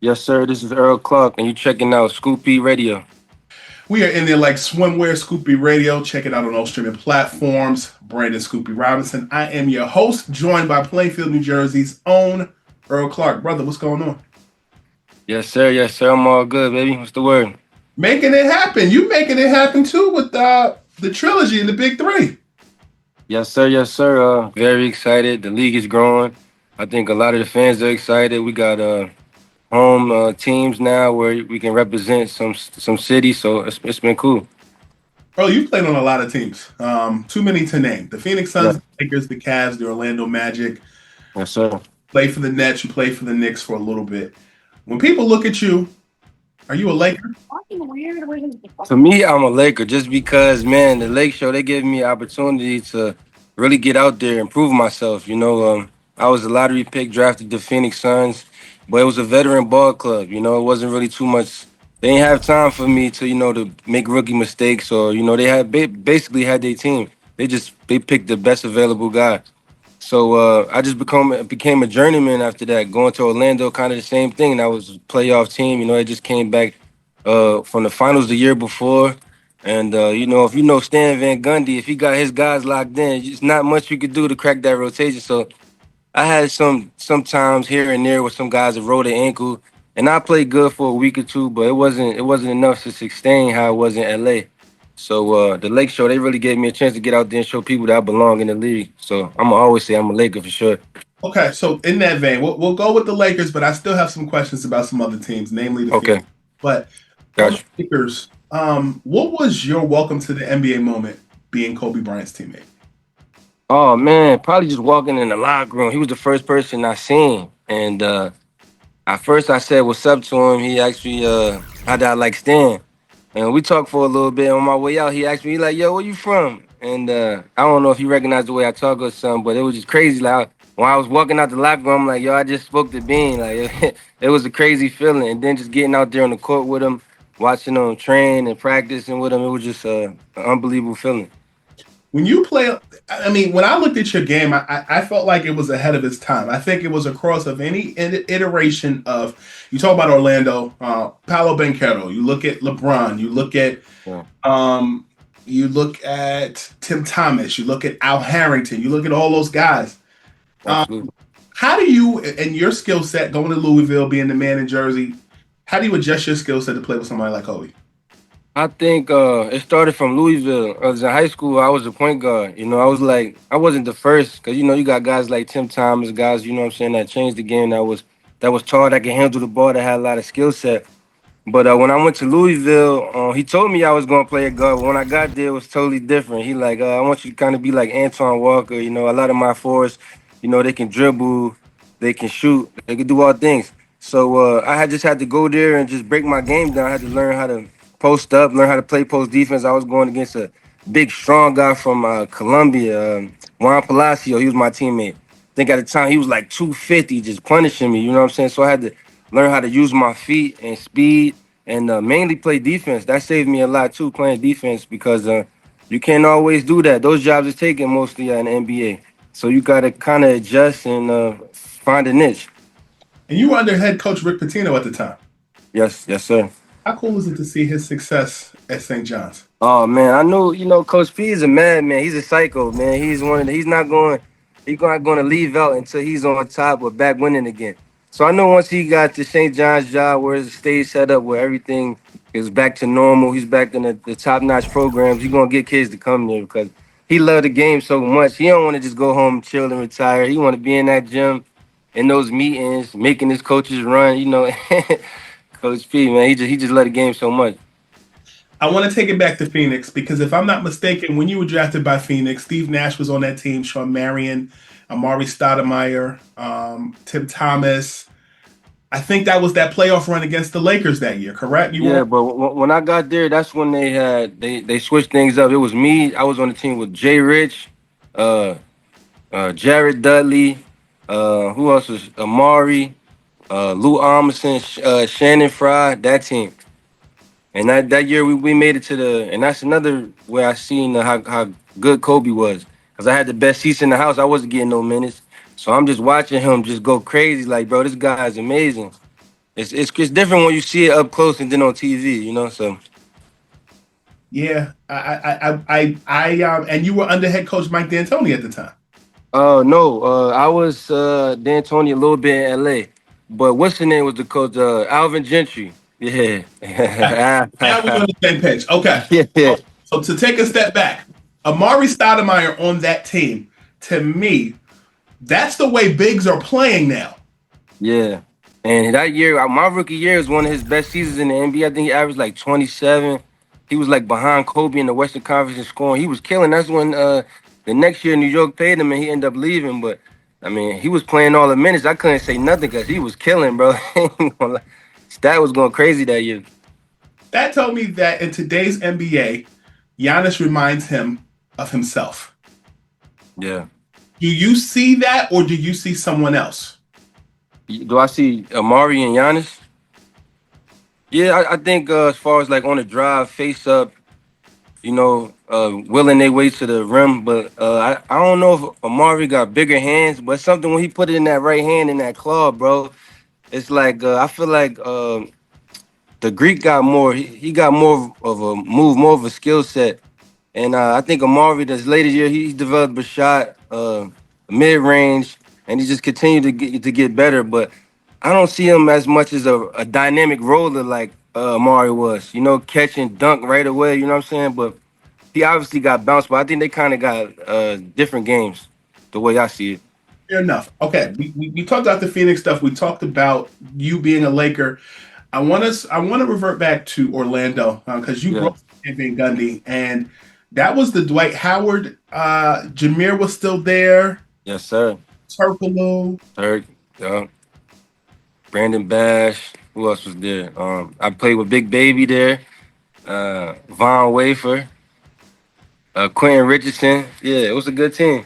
Yes, sir. This is Earl Clark, and you checking out Scoop P Radio. We are in there like swimwear, Scoopy Radio. Check it out on all streaming platforms. Brandon Scoopy Robinson. I am your host, joined by Plainfield, New Jersey's own Earl Clark. Brother, what's going on? Yes, sir. Yes, sir. I'm all good, baby. What's the word? Making it happen. You making it happen too with the trilogy and the big three. Yes, sir. Yes, sir. Very excited. The league is growing. I think a lot of the fans are excited. We got home teams now where we can represent some cities, so it's been cool. Earl, you've played on a lot of teams. Too many to name. The Phoenix Yeah. Suns, the Lakers, the Cavs, the Orlando Magic. Yes, sir. Play for the Nets. You played for the Knicks for a little bit. When people look at you, are you a Laker? To me, I'm a Laker just because, man, the Lake Show they gave me an opportunity to really get out there and prove myself. I was a lottery pick drafted the Phoenix Suns, but it was a veteran ball club. It wasn't really too much. They didn't have time for me to make rookie mistakes or they had basically had their team. They picked the best available guy. So I just became a journeyman after that. Going to Orlando, kind of the same thing. That was a playoff team. It just came back from the finals the year before. And if you know Stan Van Gundy, if he got his guys locked in, it's not much you could do to crack that rotation. So I had sometimes here and there with some guys that rolled their ankle, and I played good for a week or two, but it wasn't enough to sustain how it was in LA. So the Lake Show, they really gave me a chance to get out there and show people that I belong in the league. So I'm gonna always say I'm a Laker for sure. Okay, so in that vein, we'll go with the Lakers, but I still have some questions about some other teams, namely the Phoenix. Okay, But on the gotcha. Lakers, what was your welcome to the NBA moment being Kobe Bryant's teammate? Oh man, probably just walking in the locker room. He was the first person I seen, and at first I said what's up to him. He actually how did I like Stan? And we talked for a little bit. On my way out, he asked me, he like, yo, where you from? And I don't know if he recognized the way I talk or something, but it was just crazy. Like when I was walking out the locker room, I'm like, yo, I just spoke to Bean. Like it was a crazy feeling. And then just getting out there on the court with him, watching him train and practicing with him, it was just an unbelievable feeling. When you play, I mean, when I looked at your game, I felt like it was ahead of its time. I think it was a cross of any iteration of, you talk about Orlando, Paolo Banchero, you look at LeBron, Yeah, um, you look at Tim Thomas, you look at Al Harrington, you look at all those guys. Um, absolutely. how do you, and your skill set, going to Louisville, being the man in Jersey, how do you adjust your skill set to play with somebody like Kobe? I think it started from Louisville. I was in high school. I was a point guard. I was like, I wasn't the first because you got guys like Tim Thomas, guys, what I'm saying, that changed the game. That was tall, that could handle the ball, that had a lot of skill set. But when I went to Louisville, he told me I was gonna play a guard. But when I got there, it was totally different. He like, I want you to kind of be like Antoine Walker. A lot of my forwards, they can dribble, they can shoot, they can do all things. So I just had to go there and just break my game down. I had to learn how to post up, learn how to play post defense. I was going against a big, strong guy from Colombia, Juan Palacio. He was my teammate. I think at the time he was like 250, just punishing me. You know what I'm saying? So I had to learn how to use my feet and speed and mainly play defense. That saved me a lot too, playing defense because you can't always do that. Those jobs are taken mostly in the NBA. So you got to kind of adjust and find a niche. And you were under head coach Rick Pitino at the time. Yes, yes, sir. How cool is it to see his success at St. John's? Oh man, I know. Coach P is a madman. He's a psycho, man. He's not going. He's not going to leave out until he's on top or back winning again. So I know once he got to St. John's job, where his stage set up, where everything is back to normal, he's back in the top notch programs. He's gonna get kids to come there because he loved the game so much. He don't want to just go home, chill, and retire. He want to be in that gym, in those meetings, making his coaches run. Coach P, man, he just loved the game so much. I want to take it back to Phoenix because if I'm not mistaken, when you were drafted by Phoenix, Steve Nash was on that team, Sean Marion, Amar'e Stoudemire, Tim Thomas. I think that was that playoff run against the Lakers that year, correct? You were Yeah, but when I got there, that's when they switched things up. It was me. I was on the team with Jay Rich, uh, Jared Dudley, who else was Amari, Lou Armisen, Shannon Fry. That team, and that year we made it to and that's another where I seen how good Kobe was because I had the best seats in the house. I wasn't getting no minutes, so I'm just watching him just go crazy. Like, bro, this guy is amazing. It's different when you see it up close and then on TV. You know, so Yeah, and you were under head coach Mike D'Antoni at the time. no, I was D'Antoni a little bit in LA, but what's the name was the coach? Alvin Gentry. Yeah, Now we're on the same page. Okay. yeah, So to take a step back, Amar'e Stoudemire on that team, to me, that's the way bigs are playing now. yeah. And that year, my rookie year was one of his best seasons in the NBA. I think he averaged like 27. He was like behind Kobe in the Western Conference in scoring. He was killing. That's when the next year New York paid him and he ended up leaving. But I mean, he was playing all the minutes. I couldn't say nothing because he was killing, bro. Stat was going crazy that year. That told me that in today's NBA, Giannis reminds him of himself. Yeah. Do you see that or do you see someone else? Do I see Amari and Giannis? Yeah, I think as far as like on the drive, face up, willing their way to the rim. But I don't know if Amari got bigger hands, but something when he put it in that right hand in that claw, bro, it's like I feel like the Greek got more. He got more of a move, more of a skill set. And I think Amari, this later year, he developed a shot, mid range, and he just continued to get better. But I don't see him as much as a dynamic roller like Amari was. You know, catch and dunk right away. You know what I'm saying? But he obviously got bounced. But I think they kind of got different games, the way I see it. Fair enough. Okay, we talked about the Phoenix stuff. We talked about you being a Laker. I want to revert back to Orlando because you Yeah. brought Stan Van Gundy, and that was the Dwight Howard. Jameer was still there. Yes, sir. Turkoglu. Third. Yeah. Brandon Bash. Who else was there? I played with Big Baby there. Von Wafer. Quentin Richardson. Yeah, it was a good team.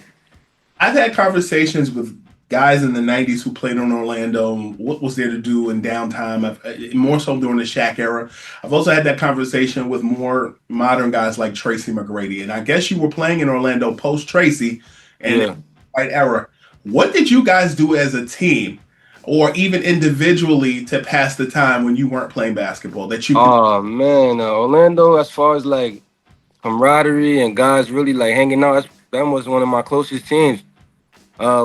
I've had conversations with guys in the '90s who played in Orlando. And what was there to do in downtime? More so during the Shaq era. I've also had that conversation with more modern guys like Tracy McGrady. And I guess you were playing in Orlando post Tracy and Yeah. right era. What did you guys do as a team, or even individually, to pass the time when you weren't playing basketball? That you could. Oh man, Orlando. As far as like camaraderie and guys really like hanging out, that was one of my closest teams.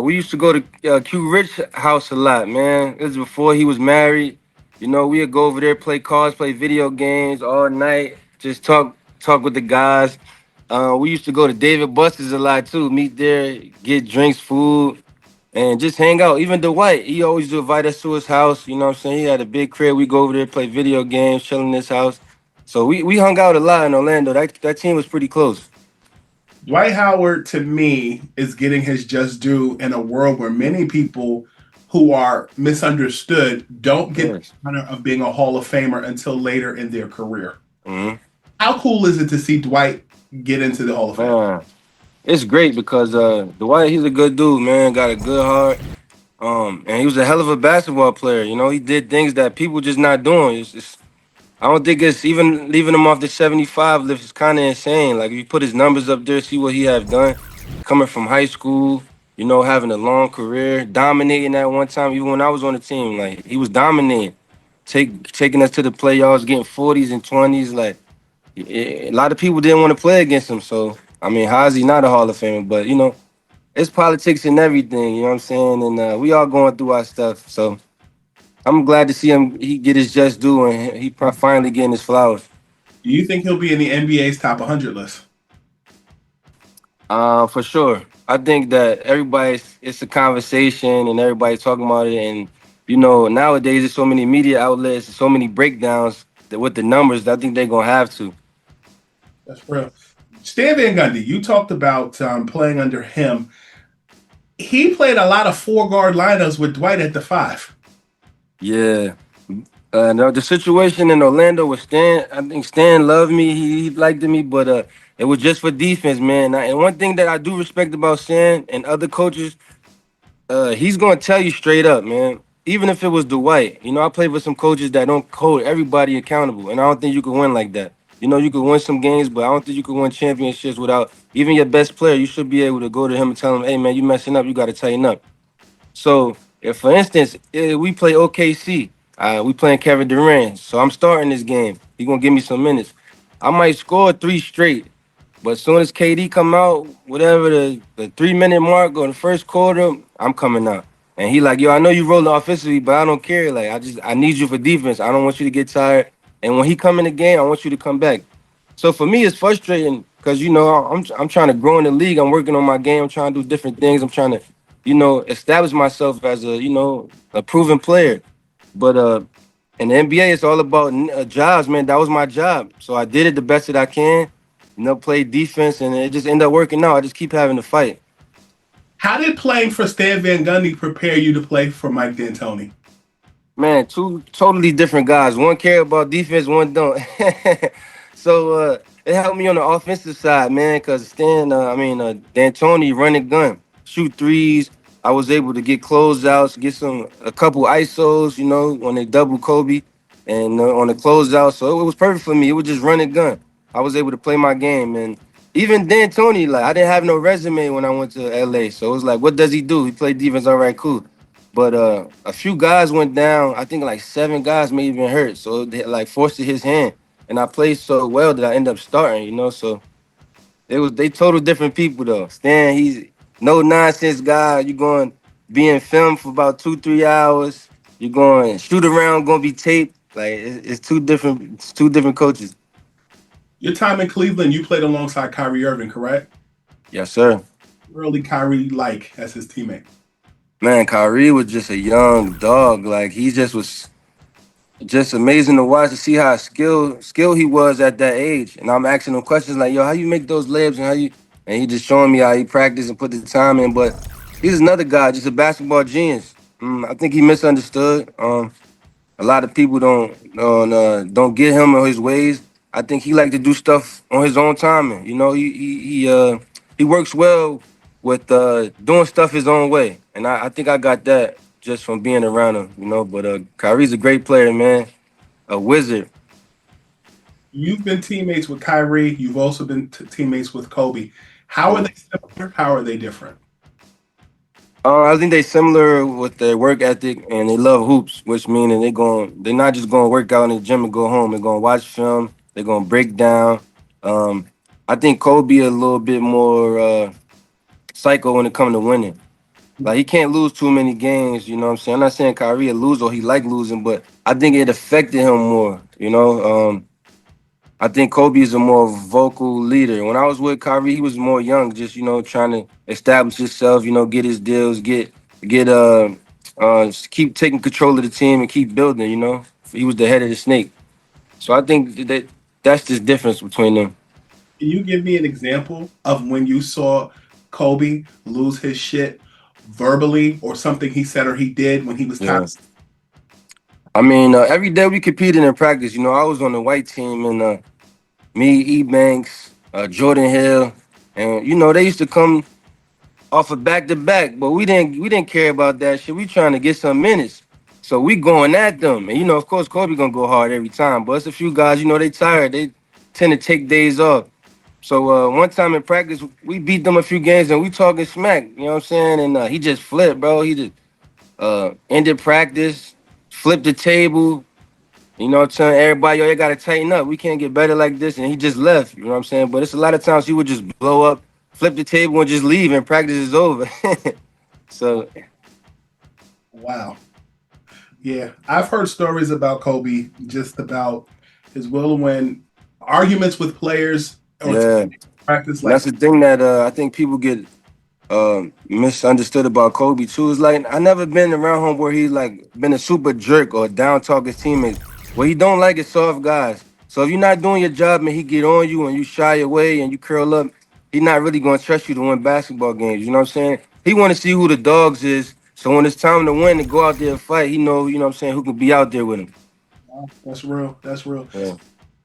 We used to go to Q Rich house a lot, man. This was before he was married. You know, we'd go over there, play cards, play video games all night, just talk with the guys. We used to go to David Buster's a lot too, meet there, get drinks, food, and just hang out. Even Dwight, he always used to invite us to his house. You know what I'm saying? He had a big crib. We go over there, play video games, chill in his house. So we hung out a lot in Orlando. That team was pretty close. Dwight Howard, to me, is getting his just due in a world where many people who are misunderstood don't get the Yes. honor of being a Hall of Famer until later in their career. Hmm. How cool is it to see Dwight get into the Hall of Fame? Man, it's great because Dwight, he's a good dude, man. Got a good heart. And he was a hell of a basketball player. You know, he did things that people just not doing. I don't think it's even leaving him off the 75 list is kind of insane. Like if you put his numbers up there, see what he have done, coming from high school, having a long career, dominating at one time. Even when I was on the team, like he was dominating, taking us to the playoffs, getting 40s and 20s. Like a lot of people didn't want to play against him. So I mean, how is he not a Hall of Famer? But it's politics and everything. You know what I'm saying? And we all going through our stuff. So I'm glad to see him. He get his just due, and he finally getting his flowers. Do you think he'll be in the NBA's top 100 list? For sure. I think that it's a conversation, and everybody's talking about it. And nowadays there's so many media outlets, so many breakdowns that with the numbers, I think they're gonna have to. That's real. Stan Van Gundy, you talked about playing under him. He played a lot of four guard lineups with Dwight at the five. Yeah. No, the situation in Orlando with Stan, I think Stan loved me. He liked me, but it was just for defense, man. And one thing that I do respect about Stan and other coaches, he's gonna tell you straight up, man. Even if it was Dwight, I played with some coaches that don't hold everybody accountable, and I don't think you can win like that. You could win some games, but I don't think you could win championships without even your best player. You should be able to go to him and tell him, "Hey, man, you messing up. You got to tighten up." So, if for instance, we play OKC, We playing Kevin Durant, so I'm starting this game. He gonna give me some minutes. I might score three straight, but as soon as KD come out, whatever the 3 minute mark or the first quarter, I'm coming out. And he like, yo, I know you rolling offensively, but I don't care. Like I need you for defense. I don't want you to get tired. And when he come in the game, I want you to come back. So for me, it's frustrating because I'm trying to grow in the league. I'm working on my game. I'm trying to do different things. I'm trying to, establish myself as a proven player. But in the NBA, it's all about jobs, man. That was my job, so I did it the best that I can. Played defense, and it just ended up working out. I just keep having to fight. How did playing for Stan Van Gundy prepare you to play for Mike D'Antoni? Man, two totally different guys. One care about defense, one don't. So it helped me on the offensive side, man, because D'Antoni run and gun, shoot threes. I was able to get closeouts, get a couple ISOs, when they double Kobe, and on the closeout. So it was perfect for me. It was just run and gun. I was able to play my game, and even D'Antoni, like I didn't have no resume when I went to LA. So it was like, what does he do? He played defense, all right, cool. But a few guys went down. I think like 7 guys may even hurt. So they like forced his hand. And I played so well that I ended up starting. So they total different people though. Stan, he's no nonsense guy. You going be in film for about 2-3 hours. You're going shoot around, gonna be taped. Like it's two different coaches. Your time in Cleveland, you played alongside Kyrie Irving, correct? Yes, sir. Early Kyrie like as his teammate. Man, Kyrie was just a young dog. Like he just was just amazing to watch to see how skill he was at that age. And I'm asking him questions like, "Yo, how you make those layups and how you?" And he just showing me how he practiced and put the time in. But he's another guy, just a basketball genius. I think he misunderstood. A lot of people don't get him or his ways. I think he like to do stuff on his own timing. He works well with doing stuff his own way, and I think I got that just from being around him. But Kyrie's a great player, man, a wizard. You've been teammates with Kyrie. You've also been teammates with Kobe. How are Yeah. they similar? How are they different? I think they similar with their work ethic and they love hoops, which meaning they're not just going to work out in the gym and go home. They're going to watch film. They're going to break down. Um, I think Kobe a little bit more psycho when it comes to winning. Like he can't lose too many games. You know what I'm saying? I'm not saying Kyrie a loser. He like losing, but I think it affected him more. I think Kobe is a more vocal leader. When I was with Kyrie, he was more young, just trying to establish himself. Get his deals, keep taking control of the team and keep building. He was the head of the snake. So I think that's the difference between them. Can you give me an example of when you saw Kobe lose his shit verbally or something he said or he did when he was Yeah. toxic? I mean, every day we competed in practice. I was on the white team, and me, E Banks, Jordan Hill, and they used to come off of back to back, but we didn't care about that shit. We trying to get some minutes, so we going at them, and of course Kobe gonna go hard every time, but it's a few guys, they tired, they tend to take days off. So one time in practice, we beat them a few games, and we talking smack, you know what I'm saying? And he just flipped, bro. He just ended practice, flipped the table. Telling everybody, yo, you gotta tighten up. We can't get better like this. And he just left. You know what I'm saying? But it's a lot of times he would just blow up, flip the table, and just leave, and practice is over. So Wow. Yeah, I've heard stories about Kobe just about his will to win, arguments with players or yeah, practice and like that's the thing that I think people get misunderstood about Kobe too. Is like I never been around him where he like been a super jerk or down talk his teammates. What he don't like is soft guys. So if you're not doing your job and he get on you and you shy away and you curl up, he not really gonna trust you to win basketball games. You know what I'm saying? He want to see who the dogs is. So when it's time to win and go out there and fight, he know, you know what I'm saying, who can be out there with him. that's real. That's real. Yeah.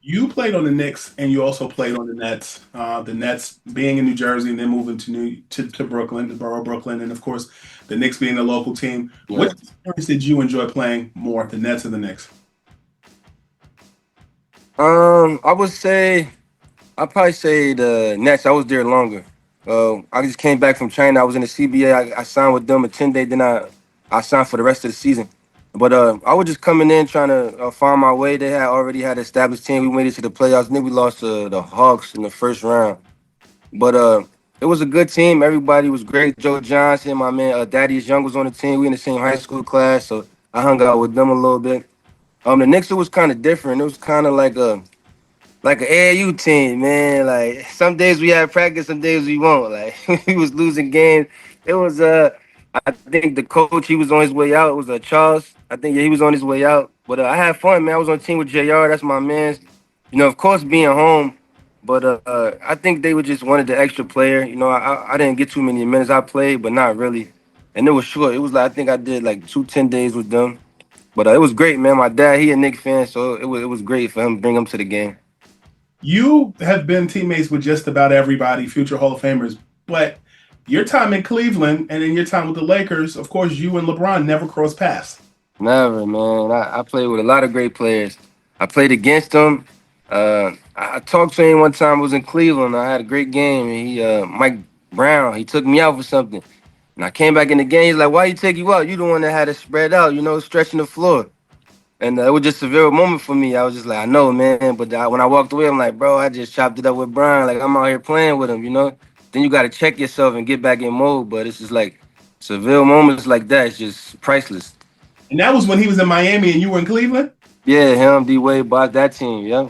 You played on the Knicks and you also played on the Nets. The Nets being in New Jersey and then moving to Brooklyn, the borough of Brooklyn, and of course the Knicks being a local team. Yeah. Which experience did you enjoy playing more, the Nets or the Knicks? I would say I'd probably say the Nets. I was there longer. I just came back from China. I was in the CBA. I signed with them a 10-day. Then I signed for the rest of the season. But I was just coming in trying to find my way. They had already had an established team. We made it to the playoffs. And then we lost to the Hawks in the first round. But it was a good team. Everybody was great. Joe Johnson, my man, Daddy Young was on the team. We in the same high school class, so I hung out with them a little bit. The Knicks, it was kind of different. It was kind of like an AAU team, man. Like some days we had practice, some days we won't. Like we was losing games. It was I think the coach, he was on his way out. It was Charles. I think, yeah, he was on his way out. But I had fun, man. I was on a team with JR. That's my man. Of course, being home. But I think they would just wanted the extra player. I didn't get too many minutes. I played, but not really. And it was short. It was like I think I did like 2 10 days with them. But it was great, man. My dad, he a Knicks fan, so it was great for him to bring him to the game. You have been teammates with just about everybody, future Hall of Famers, but your time in Cleveland and in your time with the Lakers, of course, you and LeBron never crossed paths. Never, man. I played with a lot of great players. I played against them. I talked to him one time. I was in Cleveland. I had a great game. And Mike Brown, he took me out for something. And I came back in the game. He's like, "Why you take you out? You the one that had it spread out, stretching the floor." And it was just a real moment for me. I was just like, "I know, man." But when I walked away, I'm like, "Bro, I just chopped it up with Brian. Like I'm out here playing with him. Then you got to check yourself and get back in mode. But it's just like severe moments like that. It's just priceless. And that was when he was in Miami and you were in Cleveland. Yeah, him, D Wade, bought that team. Yeah,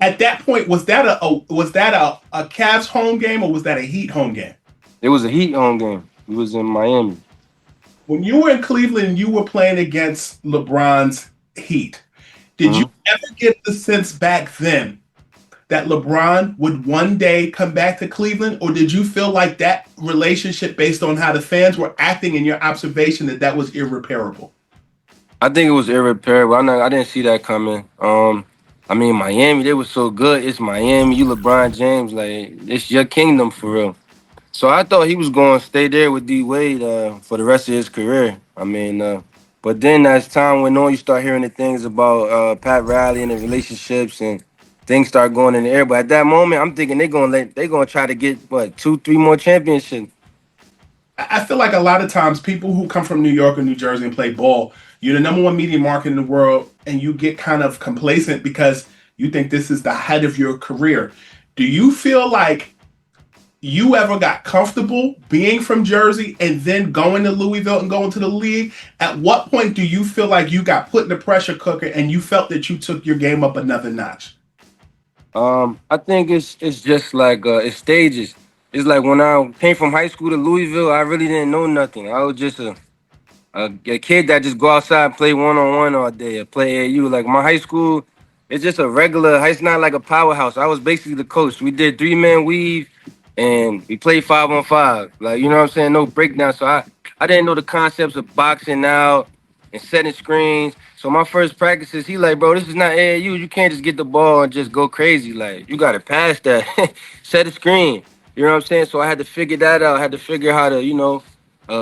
At that point, was that a Cavs home game or was that a Heat home game? it was a Heat home game. He was in Miami. When you were in Cleveland and you were playing against LeBron's Heat, did you Mhm. ever get the sense back then that LeBron would one day come back to Cleveland, or did you feel like that relationship, based on how the fans were acting and your observation, that was irreparable? I think it was irreparable. I didn't see that coming. I mean, Miami, they were so good. It's Miami. You LeBron James, like it's your kingdom for real. So I thought he was going to stay there with D Wade for the rest of his career. I mean, but then as time went on, you start hearing the things about Pat Riley and the relationships, and things start going in the air. But at that moment, I'm thinking they're gonna try to get what 2 3 more championships. I feel like a lot of times people who come from New York or New Jersey and play ball, you're the number one media market in the world, and you get kind of complacent because you think this is the height of your career. Do you feel like you ever got comfortable being from Jersey and then going to Louisville and going to the league? At what point do you feel like you got put in the pressure cooker and you felt that you took your game up another notch? I think it's just like it's stages. It's like when I came from high school to Louisville, I really didn't know nothing. I was just a kid that just go outside and play 1 on 1 all day or play AAU. Like my high school, it's just a regular. It's not like a powerhouse. I was basically the coach. We did 3 man weave, and we played 5 on 5. Like you know what I'm saying? No breakdown. So I didn't know the concepts of boxing out and setting screens. So my first practices, he like, bro, this is not AAU. You can't just get the ball and just go crazy. Like you got to pass that, set a screen. You know what I'm saying? So I had to figure that out. I had to figure how to,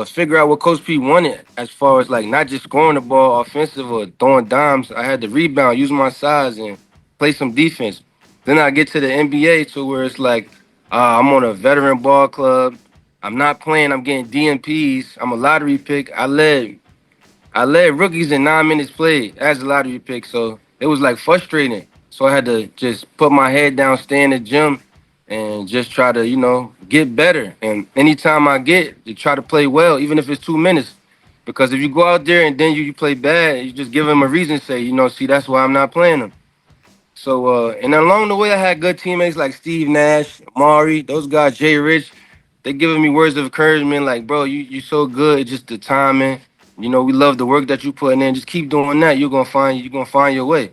figure out what Coach P wanted as far as like not just scoring the ball offensive or throwing dimes. I had to rebound, use my size, and play some defense. Then I get to the NBA to where it's like I'm on a veteran ball club. I'm not playing. I'm getting DNPs. I'm a lottery pick. I led rookies in 9 minutes played as a lottery pick, so it was like frustrating. So I had to just put my head down, stay in the gym, and just try to, get better. And anytime I get, you try to play well, even if it's 2 minutes. Because if you go out there and then you play bad, you just give them a reason to say, see, that's why I'm not playing them. So, and along the way, I had good teammates like Steve Nash, Amar'e, those guys, Jay Rich. They giving me words of encouragement, like, bro, you so good. It's just the timing. We love the work that you putting in. Just keep doing that. You're gonna find your way.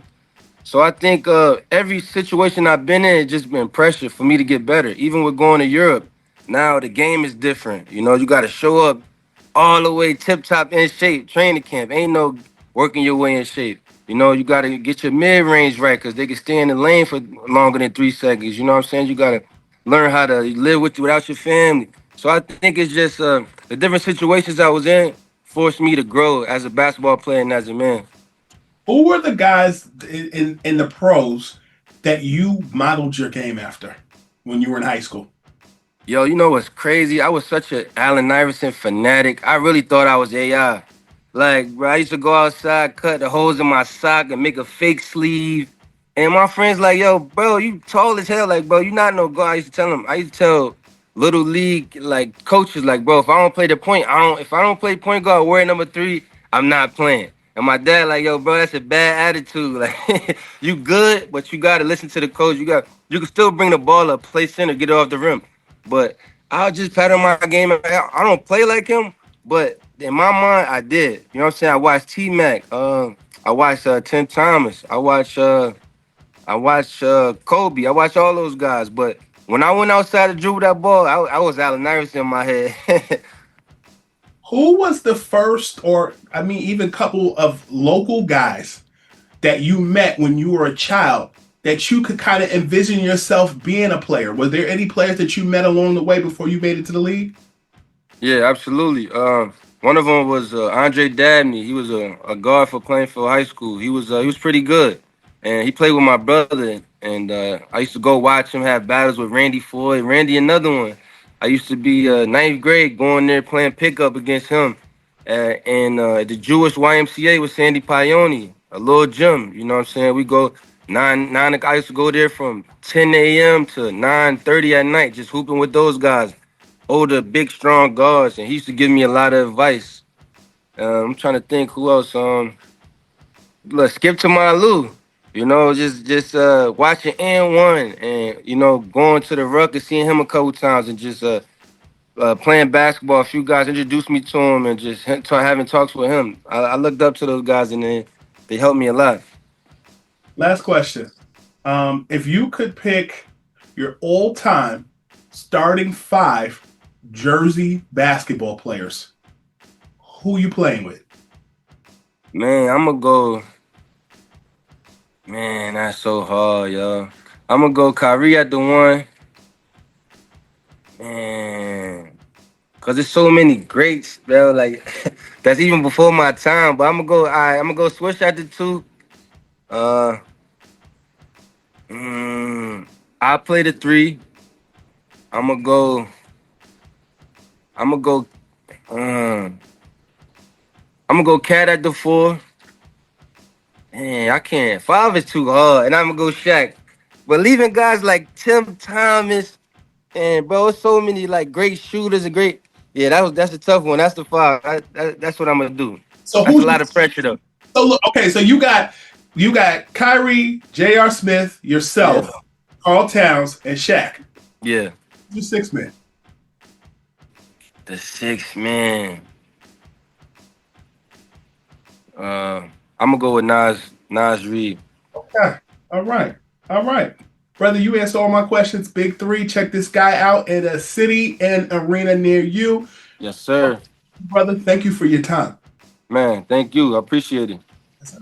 So I think every situation I've been in, it's just been pressure for me to get better. Even with going to Europe, now the game is different. You got to show up all the way tip top in shape. Training camp ain't no working your way in shape. You got to get your mid range right because they can stay in the lane for longer than 3 seconds. You know what I'm saying? You got to learn how to live without your family. So I think it's just the different situations I was in forced me to grow as a basketball player and as a man. Who were the guys in the pros that you modeled your game after when you were in high school? Yo, you know what's crazy? I was such a Allen Iverson fanatic. I really thought I was AI. Like, bro, I used to go outside, cut the holes in my sock, and make a fake sleeve. And my friends like, yo, bro, you tall as hell. Like, bro, you not no guard. I used to tell them. I used to tell little league like coaches, like, bro, if I don't play the point, I don't. If I don't play point guard, wear number 3, I'm not playing. And my dad like, yo, bro, that's a bad attitude. Like, you good, but you gotta listen to the coach. You can still bring the ball up, play center, get it off the rim. But I'll just pattern my game. I don't play like him, but in my mind, I did. You know what I'm saying? I watched T Mac. I watched Tim Thomas. I watched Kobe. I watched all those guys. But when I went outside to dribble that ball, I was out of nervous in my head. Who was the first, or I mean, even couple of local guys that you met when you were a child that you could kind of envision yourself being a player? Was there any players that you met along the way before you made it to the league? Yeah, absolutely. One of them was Andre Dabney. He was a guard for Plainfield High School. He was pretty good, and he played with my brother. And I used to go watch him have battles with Randy Floyd. Randy, another one. I used to be ninth grade going there playing pickup against him, and the Jewish YMCA with Sandy Pione, a little gym. You know what I'm saying? We go nine. I used to go there from 10 a.m. to 9:30 at night, just hooping with those guys, older, big, strong guards, and he used to give me a lot of advice. I'm trying to think who else. Look, Skip to my Lou. You know, just watching N1 and going to the ruck and seeing him a couple times and just playing basketball. A few guys introduced me to him and just having talks with him. I looked up to those guys and they helped me a lot. Last question. If you could pick your all-time starting 5 Jersey basketball players, who you playing with? Man, I'm gonna go. Man, that's so hard, yo. I'm gonna go Kyrie at the one. Man, cause there's so many greats, bro. Like that's even before my time. But I'm gonna go. I'm gonna go switch at the 2. Uh, mm, I play the 3. I'm gonna go. I'm gonna go. Um, I'm gonna go Cat at the 4. Man, I can't. 5 is too hard, and I'm gonna go Shaq. But leaving guys like Tim Thomas and bro, it's so many like great shooters and great. Yeah, that's a tough one. That's the 5. That's what I'm gonna do. So That's a who's lot of pressure though. so look, okay, so you got Kyrie, J.R. Smith, Yeah, yourself, Carl Towns, and Shaq. yeah. You 6 men. The 6 man. I'm gonna go with Nas Reed. Okay. All right. All right. Brother, you answer all my questions. Big 3. Check this guy out in a city and arena near you. Yes, sir. Brother, thank you for your time. Man, thank you. I appreciate it. Yes, sir.